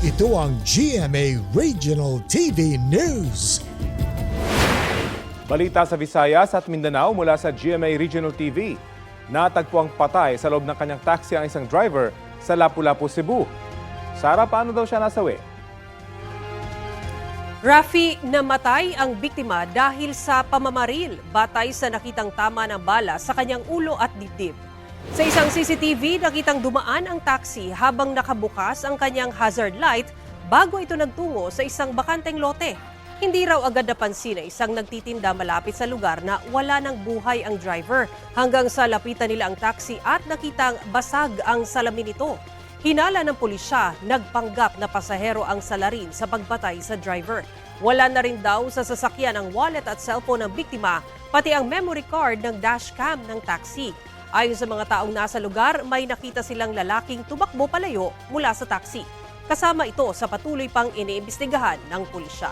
Ito ang GMA Regional TV News. Balita sa Visayas at Mindanao mula sa GMA Regional TV. Natagpuang patay sa loob ng kanyang taxi ang isang driver sa Lapu-Lapu, Cebu. Sara, paano daw siya nasawi? Rafi, namatay ang biktima dahil sa pamamaril batay sa nakitang tama ng bala sa kanyang ulo at dibdib. Sa isang CCTV, nakitang dumaan ang taxi habang nakabukas ang kanyang hazard light bago ito nagtungo sa isang bakanteng lote. Hindi raw agad napansin na isang nagtitinda malapit sa lugar na wala ng buhay ang driver hanggang sa lapitan nila ang taxi at nakitang basag ang salamin nito. Hinala ng pulisya, nagpanggap na pasahero ang salarin sa pagpatay sa driver. Wala na rin daw sa sasakyan ang wallet at cellphone ng biktima, pati ang memory card ng dashcam ng taxi. Ayon sa mga taong nasa lugar, may nakita silang lalaking tumakbo palayo mula sa taxi. Kasama ito sa patuloy pang iniimbestigahan ng pulisya.